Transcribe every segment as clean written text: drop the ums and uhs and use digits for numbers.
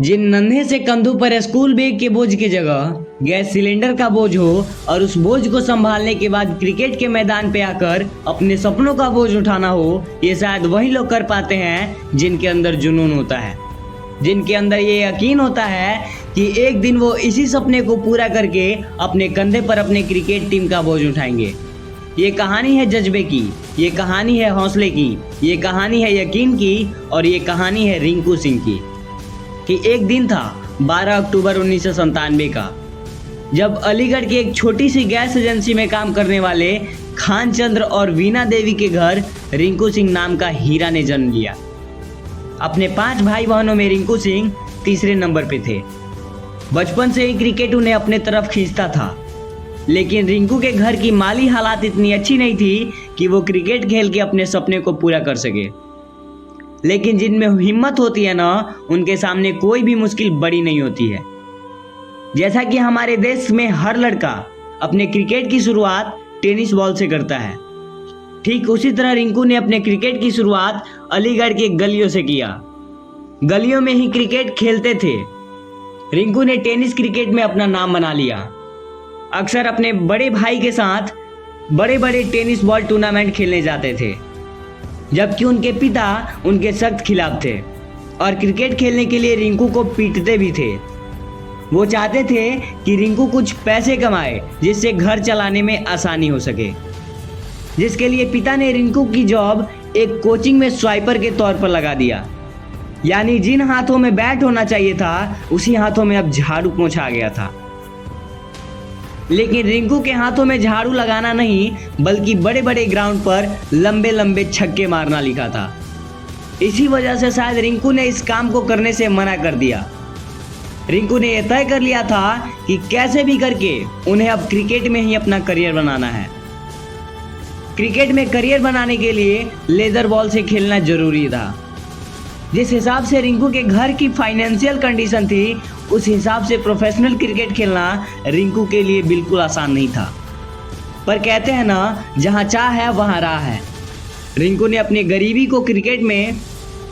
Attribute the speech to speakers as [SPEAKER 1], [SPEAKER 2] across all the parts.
[SPEAKER 1] जिन नन्हे से कंधों पर स्कूल बैग के बोझ की जगह गैस सिलेंडर का बोझ हो और उस बोझ को संभालने के बाद क्रिकेट के मैदान पे आकर अपने सपनों का बोझ उठाना हो, ये शायद वही लोग कर पाते हैं जिनके अंदर जुनून होता है, जिनके अंदर ये यकीन होता है कि एक दिन वो इसी सपने को पूरा करके अपने कंधे पर अपने क्रिकेट टीम का बोझ उठाएंगे। ये कहानी है जज्बे की, ये कहानी है हौसले की, ये कहानी है यकीन की और ये कहानी है रिंकू सिंह की। कि एक दिन था 12 अक्टूबर 1997 का, जब अलीगढ़ की एक छोटी सी गैस एजेंसी में काम करने वाले खान चंद्र और वीना देवी के घर रिंकू सिंह नाम का हीरा ने जन्म लिया। अपने 5 भाई बहनों में रिंकू सिंह तीसरे नंबर पे थे। बचपन से ही क्रिकेट उन्हें अपने तरफ खींचता था, लेकिन रिंकू के घर की माली हालात इतनी अच्छी नहीं थी कि वो क्रिकेट खेल के अपने सपने को पूरा कर सके। लेकिन जिनमें हिम्मत होती है ना, उनके सामने कोई भी मुश्किल बड़ी नहीं होती है। जैसा कि हमारे देश में हर लड़का अपने क्रिकेट की शुरुआत टेनिस बॉल से करता है, ठीक उसी तरह रिंकू ने अपने क्रिकेट की शुरुआत अलीगढ़ के गलियों से किया। गलियों में ही क्रिकेट खेलते थे। रिंकू ने टेनिस क्रिकेट में अपना नाम बना लिया। अक्सर अपने बड़े भाई के साथ बड़े बड़े टेनिस बॉल टूर्नामेंट खेलने जाते थे, जबकि उनके पिता उनके सख्त खिलाफ थे और क्रिकेट खेलने के लिए रिंकू को पीटते भी थे। वो चाहते थे कि रिंकू कुछ पैसे कमाए जिससे घर चलाने में आसानी हो सके, जिसके लिए पिता ने रिंकू की जॉब एक कोचिंग में स्वाइपर के तौर पर लगा दिया। यानी जिन हाथों में बैट होना चाहिए था, उसी हाथों में अब झाड़ू पोंछा आ गया था। लेकिन रिंकू के हाथों में झाड़ू लगाना नहीं, बल्कि बड़े बड़े ग्राउंड पर लंबे लंबे छक्के मारना लिखा था। इसी वजह से शायद रिंकू ने इस काम को करने से मना कर दिया। रिंकू ने यह तय कर लिया था कि कैसे भी करके उन्हें अब क्रिकेट में ही अपना करियर बनाना है। क्रिकेट में करियर बनाने के लिए लेदर बॉल से खेलना जरूरी था। जिस हिसाब से रिंकू के घर की फाइनेंशियल कंडीशन थी, उस हिसाब से प्रोफेशनल क्रिकेट खेलना रिंकू के लिए बिल्कुल आसान नहीं था। पर कहते हैं ना, जहां चाह है वहां राह है। रिंकू ने अपनी गरीबी को क्रिकेट में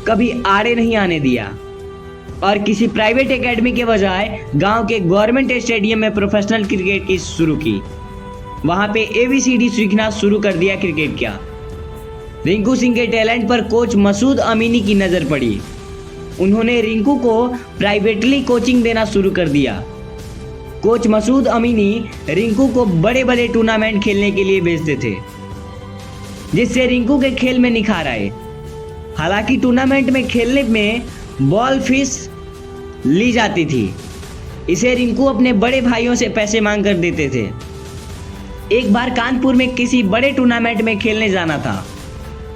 [SPEAKER 1] कभी आड़े नहीं आने दिया और किसी प्राइवेट एकेडमी के बजाय गांव के गवर्नमेंट स्टेडियम में प्रोफेशनल क्रिकेट की शुरू की। वहां पे ABCD सीखना शुरू कर दिया क्रिकेट का। रिंकू सिंह के टैलेंट पर कोच मसूद अमीनी की नज़र पड़ी। उन्होंने रिंकू को प्राइवेटली कोचिंग देना शुरू कर दिया। कोच मसूद अमीनी रिंकू को बड़े बड़े टूर्नामेंट खेलने के लिए भेजते थे, जिससे रिंकू के खेल में निखार आए। हालांकि टूर्नामेंट में खेलने में बॉल फीस ली जाती थी, इसे रिंकू अपने बड़े भाइयों से पैसे मांग कर देते थे। एक बार कानपुर में किसी बड़े टूर्नामेंट में खेलने जाना था।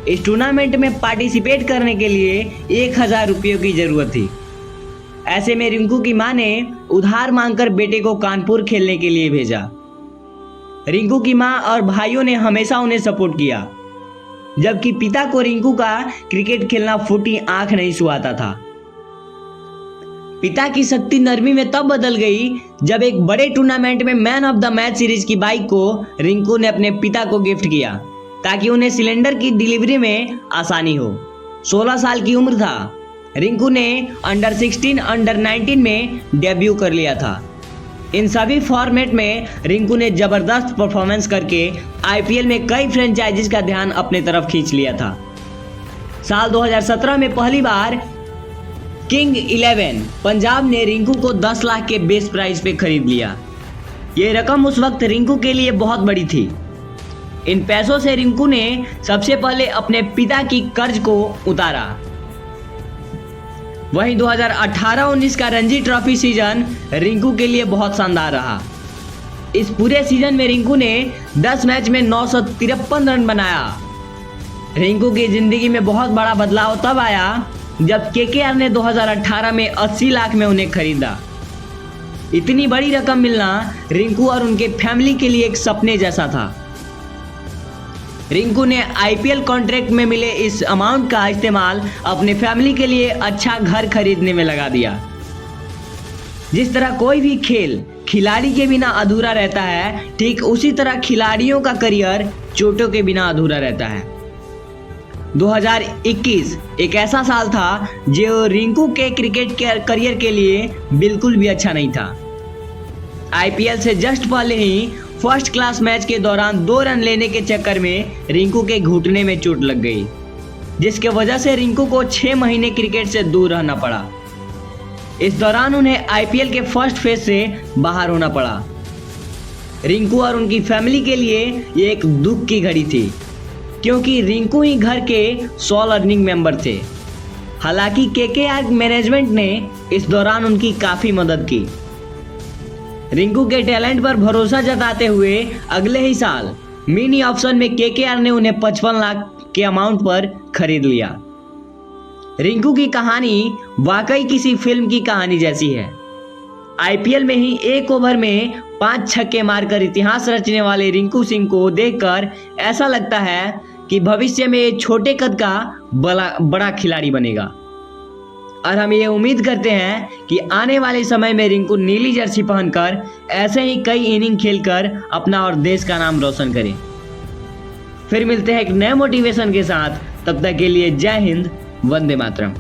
[SPEAKER 1] इस टूर्नामेंट में पार्टिसिपेट करने के लिए 1000 रुपयों की जरूरत थी। ऐसे में रिंकू की मां ने उधार मांगकर बेटे को कानपुर खेलने के लिए भेजा। रिंकू की मां और भाइयों ने हमेशा उन्हें सपोर्ट किया, जबकि पिता को रिंकू का क्रिकेट खेलना फूटी आंख नहीं सुहाता था। पिता की सख्ती नरमी में तब बदल गई जब एक बड़े टूर्नामेंट में man of the match series की बाइक को रिंकू ने अपने पिता को गिफ्ट किया, ताकि उन्हें सिलेंडर की डिलीवरी में आसानी हो। 16 साल की उम्र था। रिंकू ने अंडर 16, अंडर 19 में डेब्यू कर लिया था। इन सभी फॉर्मेट में रिंकू ने जबरदस्त परफॉर्मेंस करके IPL में कई फ्रेंचाइजीज का ध्यान अपने तरफ खींच लिया था। साल 2017 में पहली बार किंग 11 पंजाब ने रिंकू को 10 लाख के बेस प्राइस पे खरीद लिया। ये रकम उस वक्त रिंकू के लिए बहुत बड़ी थी। इन पैसों से रिंकू ने सबसे पहले अपने पिता की कर्ज को उतारा। वहीं 2018-19 का रणजी ट्रॉफी सीजन रिंकू के लिए बहुत शानदार रहा। इस पूरे सीजन में रिंकू ने 10 मैच में 953 रन बनाया। रिंकू की जिंदगी में बहुत बड़ा बदलाव तब आया जब KKR ने 2018 में 80 लाख में उन्हें खरीदा। इतनी बड़ी रकम मिलना रिंकू और उनके फैमिली के लिए एक सपने जैसा था। रिंकू ने IPL कॉन्ट्रैक्ट में मिले इस अमाउंट का इस्तेमाल अपने फैमिली के लिए अच्छा घर खरीदने में लगा दिया। जिस तरह कोई भी खेल खिलाड़ी के बिना अधूरा रहता है, ठीक उसी तरह खिलाड़ियों का करियर चोटों के बिना अधूरा रहता है। 2021 एक ऐसा साल था जो रिंकू के क्रिकेट करियर के लिए बिल्कुल भी अच्छा नहीं था। आईपीएल से जस्ट पहले ही फर्स्ट क्लास मैच के दौरान 2 रन लेने के चक्कर में रिंकू के घुटने में चोट लग गई, जिसके वजह से रिंकू को 6 महीने क्रिकेट से दूर रहना पड़ा। इस दौरान उन्हें आईपीएल के फर्स्ट फेज से बाहर होना पड़ा। रिंकू और उनकी फैमिली के लिए ये एक दुख की घड़ी थी, क्योंकि रिंकू ही घर के सोल अर्निंग मेंबर थे। हालांकि केकेआर मैनेजमेंट ने इस दौरान उनकी काफ़ी मदद की। रिंकू के टैलेंट पर भरोसा जताते हुए अगले ही साल मिनी ऑप्शन में केकेआर ने उन्हें 55 लाख के अमाउंट पर खरीद लिया। रिंकू की कहानी वाकई किसी फिल्म की कहानी जैसी है। आईपीएल में ही 1 ओवर में 5 छक्के मारकर इतिहास रचने वाले रिंकू सिंह को देखकर ऐसा लगता है कि भविष्य में छोटे कद का बड़ा खिलाड़ी बनेगा। और हम ये उम्मीद करते हैं कि आने वाले समय में रिंकू नीली जर्सी पहनकर ऐसे ही कई इनिंग खेलकर अपना और देश का नाम रोशन करे। फिर मिलते हैं एक नए मोटिवेशन के साथ, तब तक के लिए जय हिंद, वंदे मातरम।